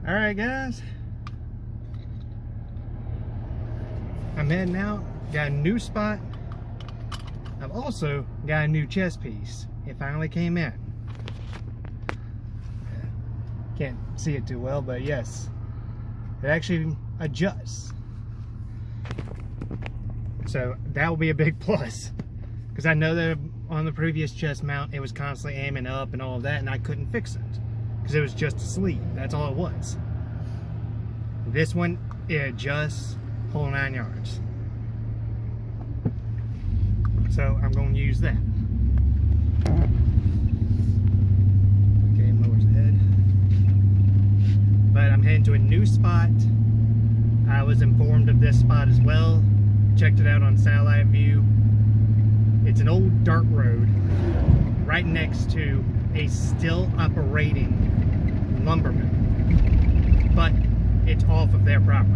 Alright guys, I'm heading out, got a new spot. I've also got a new chest piece. It finally came in. Can't see it too well, but yes, it actually adjusts. So that will be a big plus, because I know that on the previous chest mount it was constantly aiming up and all of that, and I couldn't fix it because it was just a sleeve. That's all it was. This one, it adjusts whole 9 yards. So I'm going to use that. Okay, lowers the head. But I'm heading to a new spot. I was informed of this spot as well. Checked it out on satellite view. It's an old dirt road right next to a still operating lumberman, but it's off of their property.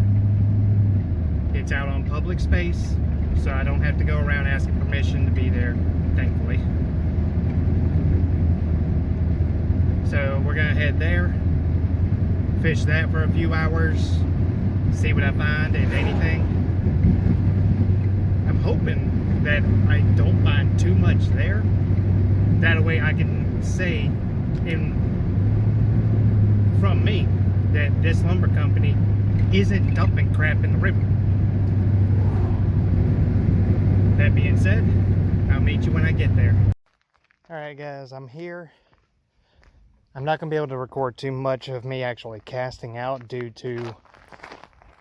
It's out on public space, so I don't have to go around asking permission to be there, thankfully. So we're gonna head there, fish that for a few hours, see what I find, if anything. I'm hoping that I don't find too much there. That way I can say from me that this lumber company isn't dumping crap in the river. That being said, I'll meet you when I get there. Alright guys, I'm here. I'm not going to be able to record too much of me actually casting out due to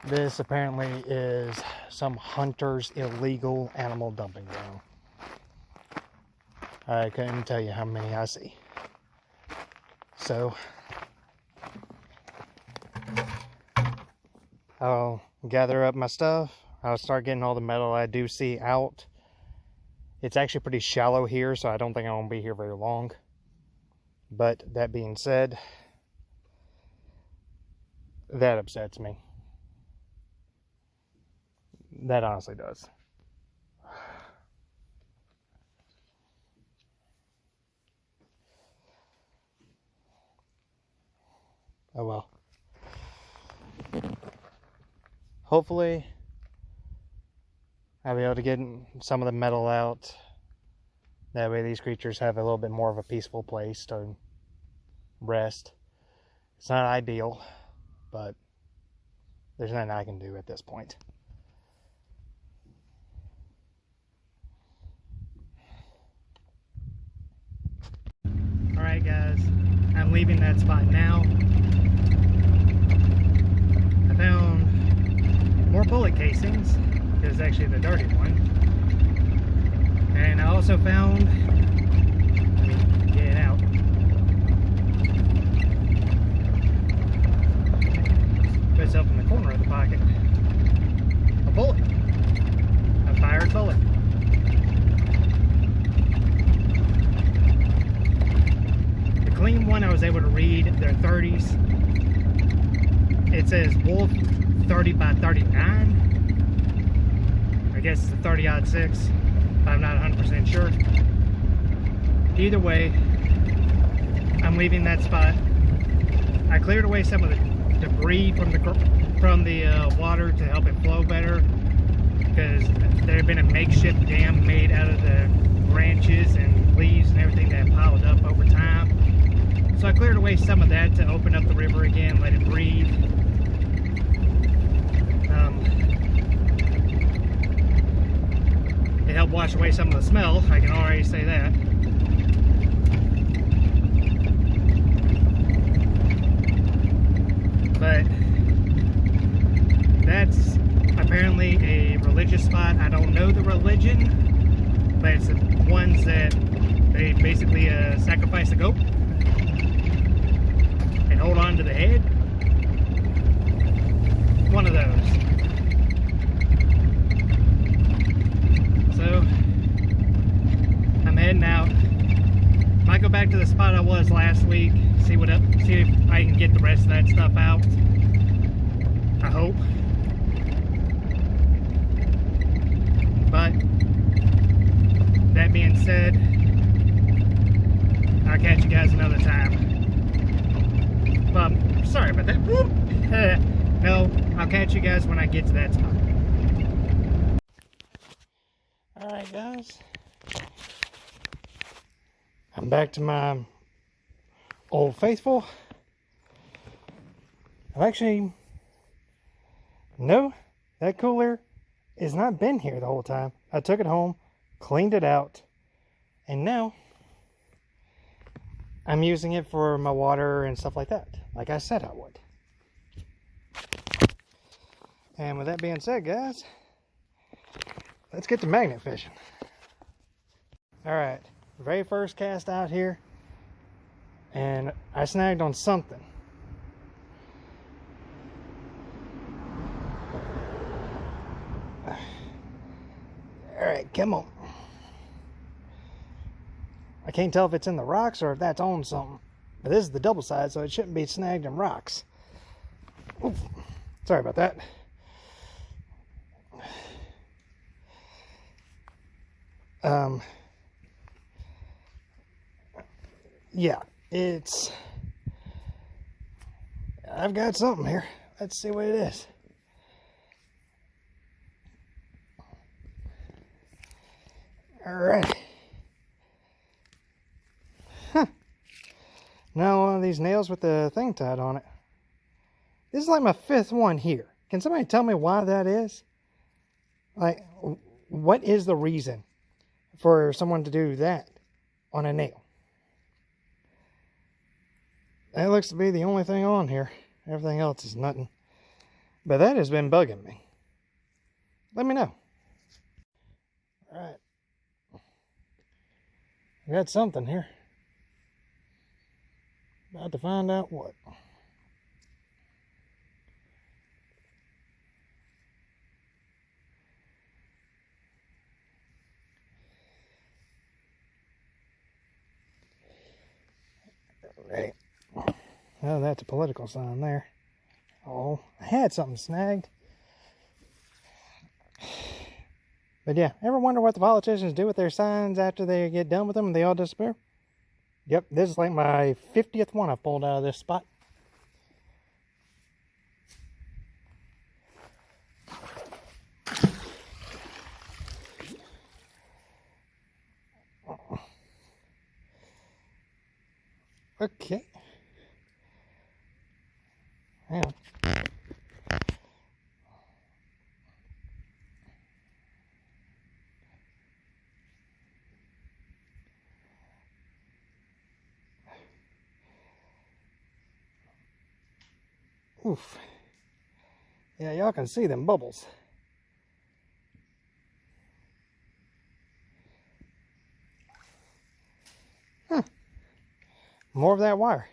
this apparently is some hunter's illegal animal dumping ground. I couldn't tell you how many I see. So I'll gather up my stuff. I'll start getting all the metal I do see out. It's actually pretty shallow here, so I don't think I won't be here very long. But that being said, that upsets me. That honestly does. Oh well. Hopefully I'll be able to get some of the metal out. That way these creatures have a little bit more of a peaceful place to rest. It's not ideal, but there's nothing I can do at this point. Alright guys, I'm leaving that spot now. I found more bullet casings. It was actually the dirty one. And I also found, let me get it out. Put itself in the corner of the pocket. A bullet. A fired bullet. The clean one I was able to read, they're 30s. It says Wolf 30 by 39. I guess it's a 30-06, but I'm not 100% sure. Either way, I'm leaving that spot. I cleared away some of the debris from the water to help it flow better, because there had been a makeshift dam made out of the branches and leaves and everything that piled up over time. So I cleared away some of that to open up the river again, let it breathe. It helped wash away some of the smell, I can already say that. But that's apparently a religious spot. I don't know the religion, but it's the ones that they basically sacrifice a goat and hold on to the head. One of those. So I'm heading out. Might go back to the spot I was last week, see if I can get the rest of that stuff out. I hope. But that being said, I'll catch you guys another time. Well, Sorry about that. Whoop. No, I'll catch you guys when I get to that spot. Alright guys, I'm back to my Old Faithful. No, that cooler has not been here the whole time. I took it home, cleaned it out, and now I'm using it for my water and stuff like that, like I said I would. And with that being said, guys, let's get to magnet fishing. Alright, very first cast out here, and I snagged on something. Alright, come on. I can't tell if it's in the rocks or if that's on something. But this is the double side, so it shouldn't be snagged in rocks. Oof. Sorry about that. Yeah, I've got something here. Let's see what it is. Alright. Huh. Now one of these nails with the thing tied on it. This is like my 5th one here. Can somebody tell me why that is? Like, what is the reason for someone to do that on a nail? That looks to be the only thing on here. Everything else is nothing. But that has been bugging me. Let me know. Alright. I got something here. About to find out what. Right. Oh, that's a political sign there. Oh, I had something snagged. But yeah, ever wonder what the politicians do with their signs after they get done with them and they all disappear? Yep, this is like my 50th one I've pulled out of this spot. Okay. Hang on. Oof. Yeah, y'all can see them bubbles. Huh. More of that wire.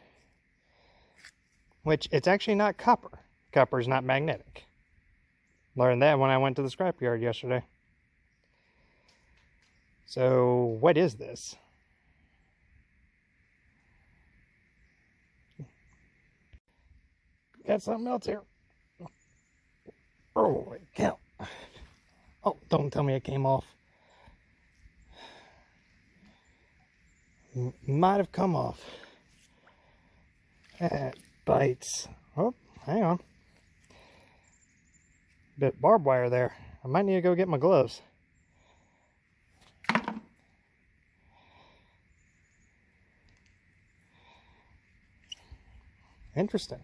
Which, it's actually not copper. Copper is not magnetic. Learned that when I went to the scrapyard yesterday. So, what is this? Got something else here. Holy cow. Oh, don't tell me it came off. Might have come off. That bites. Oh, hang on. Bit barbed wire there. I might need to go get my gloves. Interesting.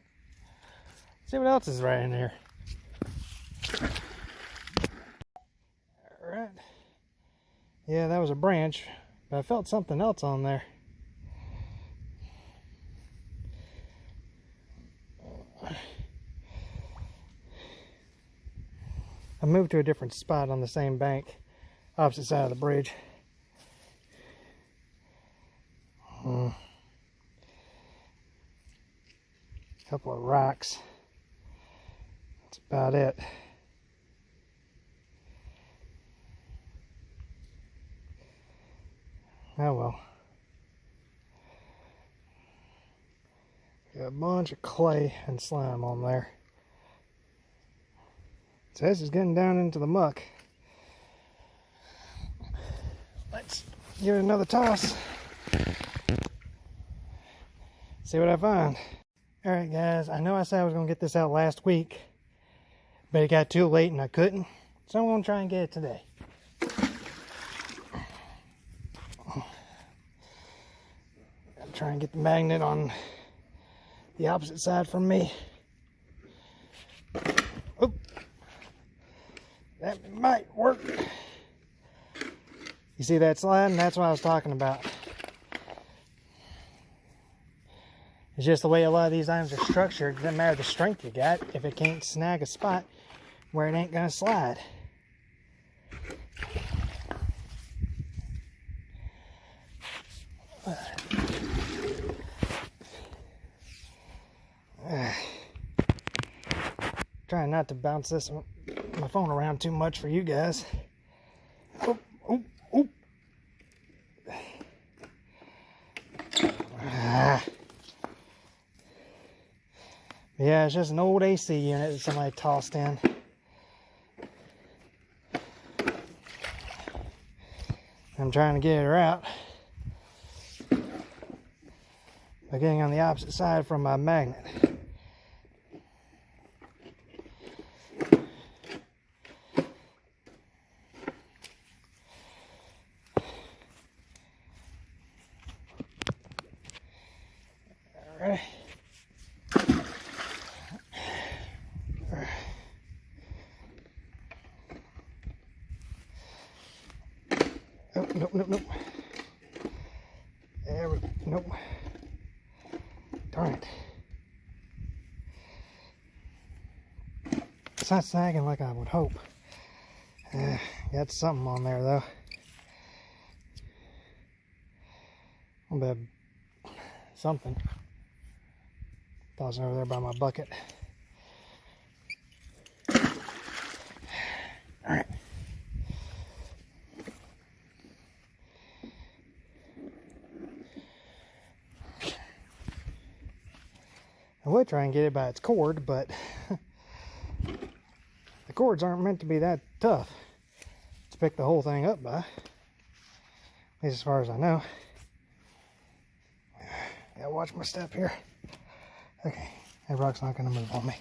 See what else is right in here. Alright. Yeah, that was a branch, but I felt something else on there. I moved to a different spot on the same bank, opposite side of the bridge. Couple of rocks. That's about it. Oh well. Got a bunch of clay and slime on there. So this is getting down into the muck. Let's give it another toss. See what I find. Alright guys, I know I said I was going to get this out last week, but it got too late and I couldn't. So I'm going to try and get it today. I'm trying to get the magnet on the opposite side from me. Oop. That might work. You see that sliding? That's what I was talking about. It's just the way a lot of these items are structured. It doesn't matter the strength you got if it can't snag a spot where it ain't gonna slide. Trying not to bounce my phone around too much for you guys. Oop, oop, oop. Yeah, it's just an old AC unit that somebody tossed in. I'm trying to get her out by getting on the opposite side from my magnet. All right. Oh, nope, nope, nope. There we go. Nope. Darn it. It's not snagging like I would hope. Got something on there though. A little bit of something. Tossing over there by my bucket. Alright. I would try and get it by its cord, but the cords aren't meant to be that tough to pick the whole thing up by. At least as far as I know. Gotta watch my step here. Okay, that rock's not gonna move on me.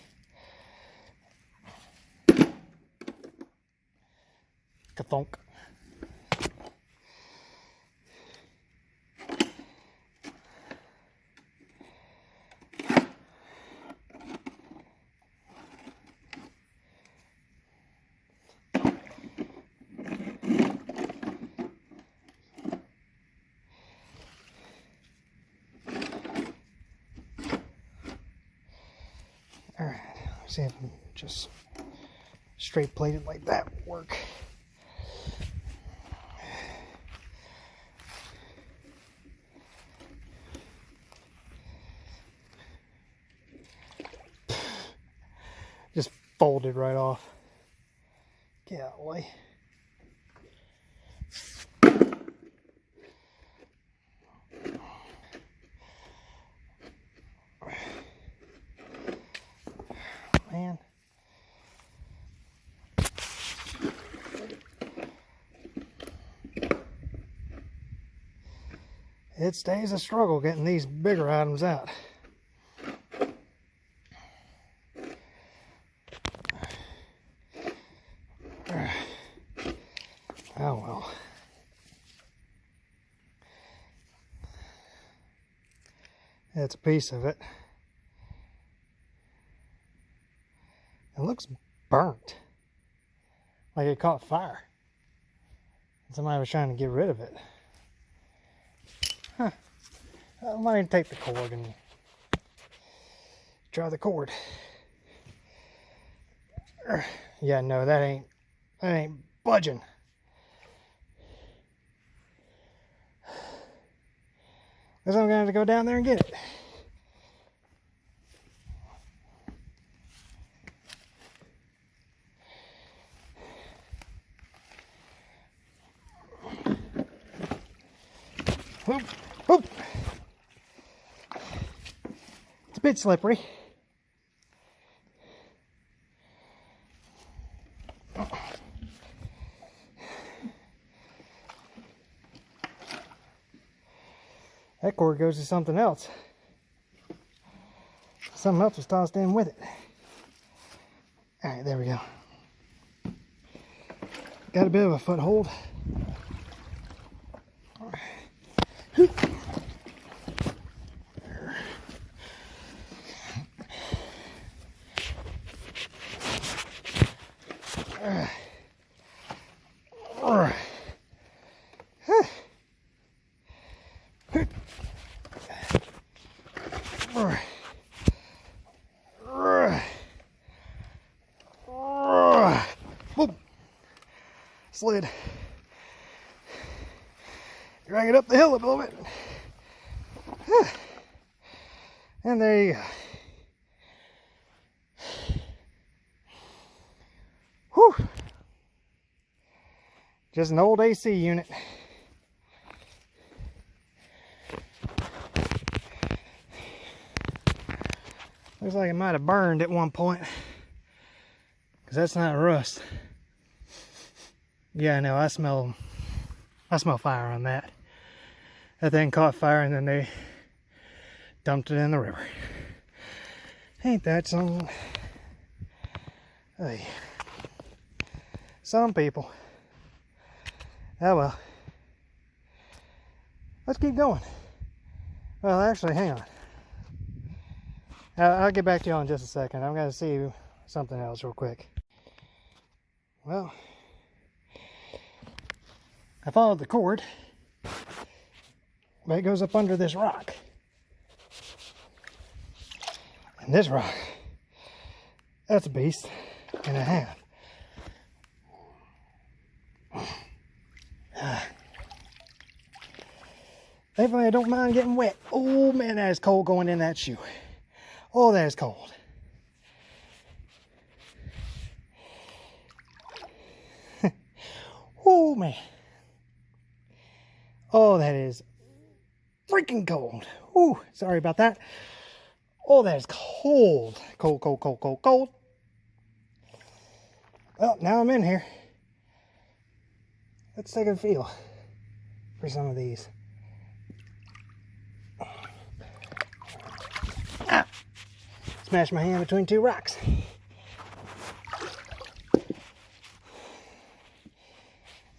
Ka-thunk. Alright, let's see if I can just straight plate it like that will work. Just folded right off. Get out of the way. Man. It stays a struggle getting these bigger items out. Oh well. That's a piece of it. It looks burnt. Like it caught fire. Somebody was trying to get rid of it. Huh. I might take the cord and try the cord. Yeah, no, that ain't budging. Guess I'm gonna have to go down there and get it. Whoop, whoop. It's a bit slippery. That cord goes to something else. something else was tossed in with it. All right, there we go. Got a bit of a foothold. Slid. Drag it up the hill a little bit. And there you go. Whew. Just an old AC unit. Looks like it might have burned at one point, because that's not rust. Yeah, no, I smell fire on that. That thing caught fire and then they dumped it in the river. Ain't that something? Hey, some people. Oh well. Let's keep going. Well, actually, hang on. I'll get back to y'all in just a second. I'm going to see something else real quick. Well, I followed the cord, but it goes up under this rock. And this rock, that's a beast and a half. Thankfully, I don't mind getting wet. Oh man, that is cold going in that shoe. Oh, that is cold. Oh man. Oh, that is freaking cold. Ooh, sorry about that. Oh, that is cold. Cold, cold, cold, cold, cold. Well, now I'm in here. Let's take a feel for some of these. Ah! Smashed my hand between two rocks.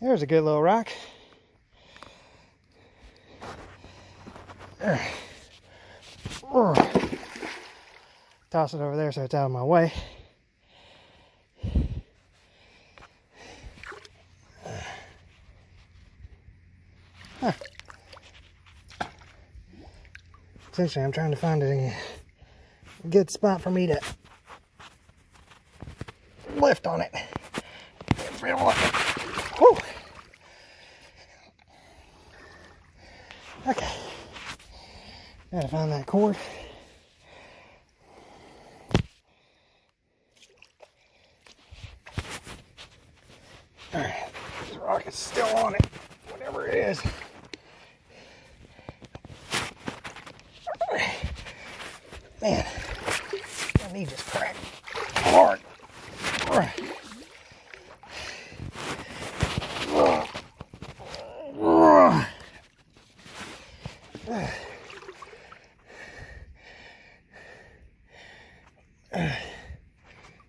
There's a good little rock. Toss it over there so it's out of my way. Huh. Essentially, I'm trying to find a good spot for me to lift on it. Whew. Okay. Gotta find that cord. Alright, this rock is still on it, whatever it is. Man, my knee just cracked hard.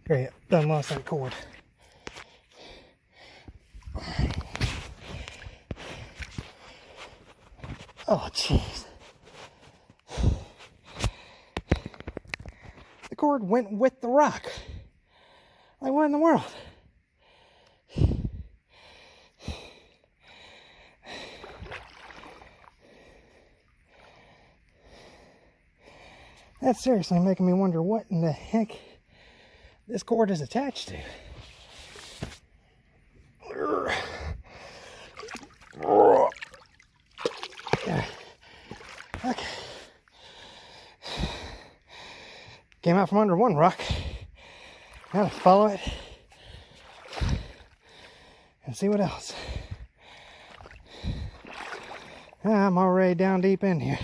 Great, done lost that cord. Oh, jeez. The cord went with the rock. Like, what in the world? That's seriously making me wonder what in the heck this cord is attached to. Okay. Came out from under one rock. Now to follow it and see what else. I'm already down deep in here.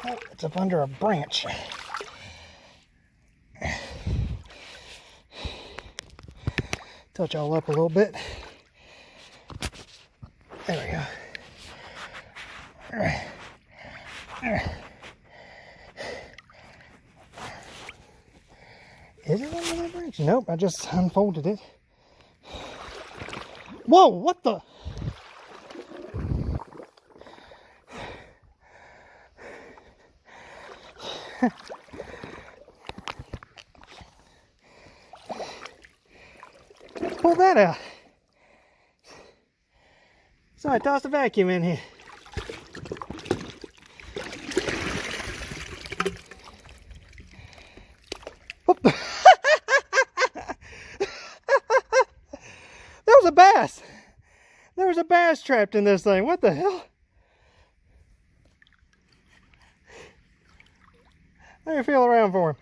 Oh, it's up under a branch. touch all up a little bit. There we go. All right. All right. Is it under that branch? Nope, I just unfolded it. Whoa, what the? Pull that out. So I tossed a vacuum in here. Whoop. There was a bass. There was a bass trapped in this thing. What the hell? Let me feel around for him.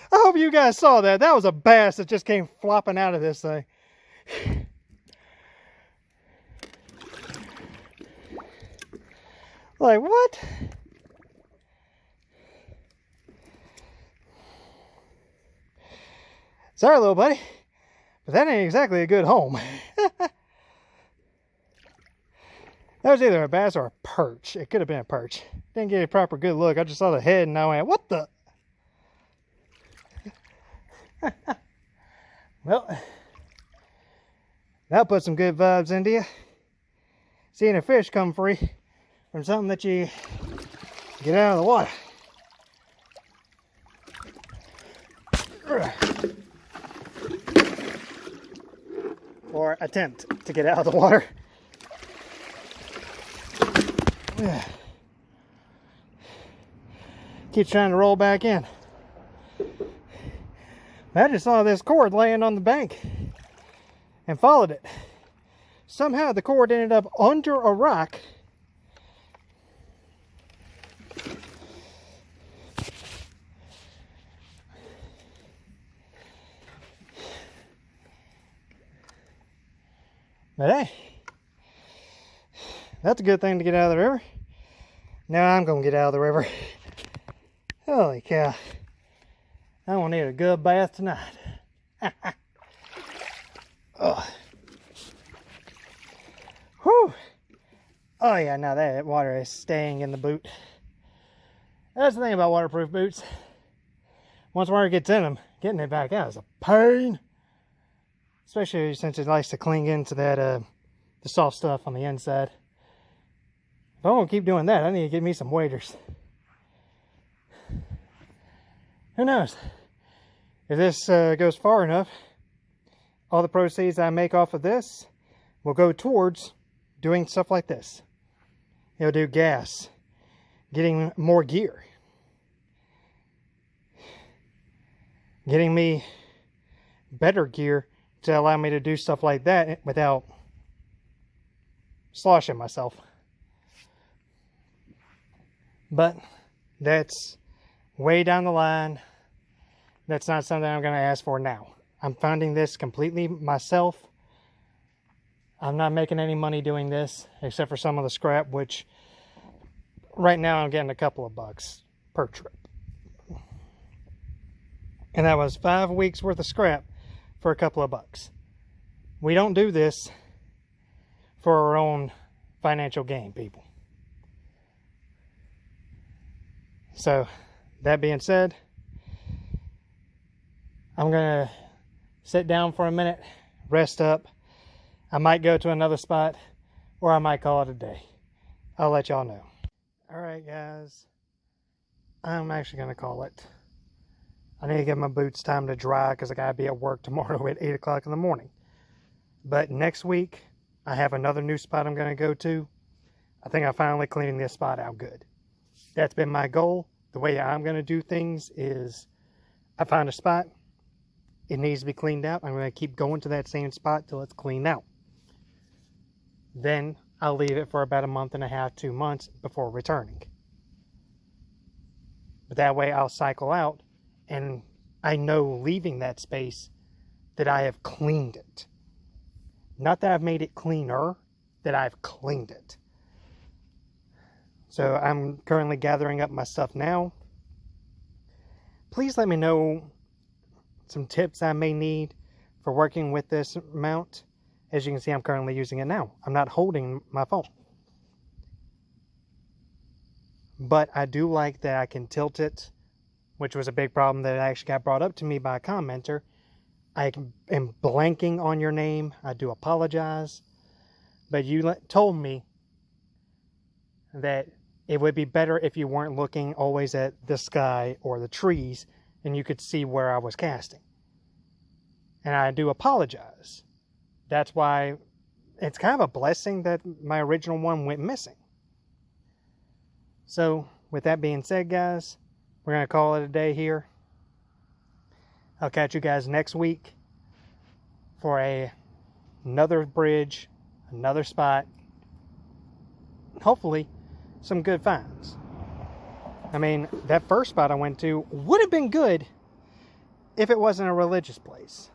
I hope you guys saw that. That was a bass that just came flopping out of this thing. Like, what? Sorry, little buddy, but that ain't exactly a good home. That was either a bass or a perch. It could have been a perch. Didn't get a proper good look. I just saw the head and I went, what the? Well, that'll put some good vibes into you. Seeing a fish come free from something that you get out of the water. Or attempt to get out of the water. Keeps trying to roll back in. I just saw this cord laying on the bank and followed it. Somehow the cord ended up under a rock. But hey, that's a good thing to get out of the river. Now I'm going to get out of the river. Holy cow. I'm going to need a good bath tonight. Oh. Whew. Oh yeah, now that water is staying in the boot. That's the thing about waterproof boots. Once water gets in them, getting it back out is a pain. Especially since it likes to cling into that the soft stuff on the inside. If I want to keep doing that, I need to get me some waders. Who knows? If this goes far enough, all the proceeds I make off of this will go towards doing stuff like this. It'll do gas, getting more gear, getting me better gear to allow me to do stuff like that without sloshing myself. But that's way down the line. That's not something I'm going to ask for now. I'm funding this completely myself. I'm not making any money doing this, except for some of the scrap, which right now I'm getting a couple of bucks per trip. And that was 5 weeks worth of scrap for a couple of bucks. We don't do this for our own financial gain, people. So, that being said, I'm going to sit down for a minute, rest up. I might go to another spot, or I might call it a day. I'll let y'all know. Alright guys, I'm actually going to call it. I need to give my boots time to dry because I got to be at work tomorrow at 8 o'clock in the morning. But next week, I have another new spot I'm going to go to. I think I'm finally cleaning this spot out good. That's been my goal. The way I'm going to do things is I find a spot. It needs to be cleaned out. I'm going to keep going to that same spot till it's cleaned out. Then I'll leave it for about a month and a half, 2 months before returning. But that way I'll cycle out and I know leaving that space that I have cleaned it. Not that I've made it cleaner, that I've cleaned it. So I'm currently gathering up my stuff now. Please let me know some tips I may need for working with this mount. As you can see, I'm currently using it now. I'm not holding my phone. But I do like that I can tilt it, which was a big problem that actually got brought up to me by a commenter. I am blanking on your name. I do apologize. But you told me that it would be better if you weren't looking always at the sky or the trees and you could see where I was casting. And I do apologize. That's why it's kind of a blessing that my original one went missing. So, with that being said, guys, we're going to call it a day here. I'll catch you guys next week for another bridge, another spot. Hopefully, some good finds. I mean, that first spot I went to would have been good if it wasn't a religious place.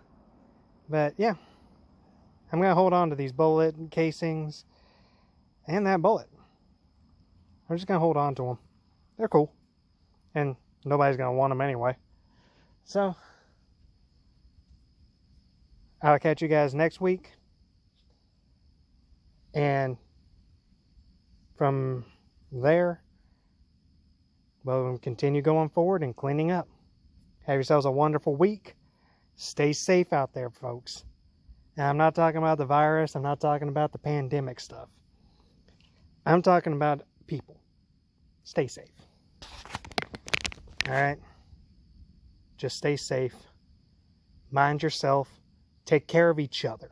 But, yeah. I'm going to hold on to these bullet casings and that bullet. I'm just going to hold on to them. They're cool. And nobody's going to want them anyway. So, I'll catch you guys next week. And from there, we'll continue going forward and cleaning up. Have yourselves a wonderful week. Stay safe out there, folks. Now, I'm not talking about the virus. I'm not talking about the pandemic stuff. I'm talking about people. Stay safe. Alright? Just stay safe. Mind yourself. Take care of each other.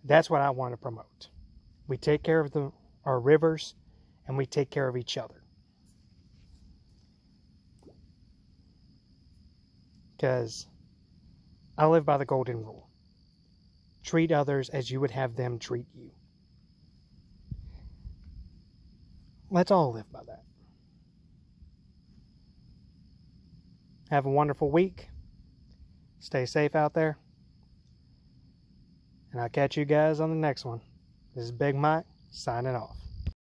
That's what I want to promote. We take care of our rivers, and we take care of each other. Because I live by the golden rule. Treat others as you would have them treat you. Let's all live by that. Have a wonderful week. Stay safe out there. And I'll catch you guys on the next one. This is Big Mike, signing off.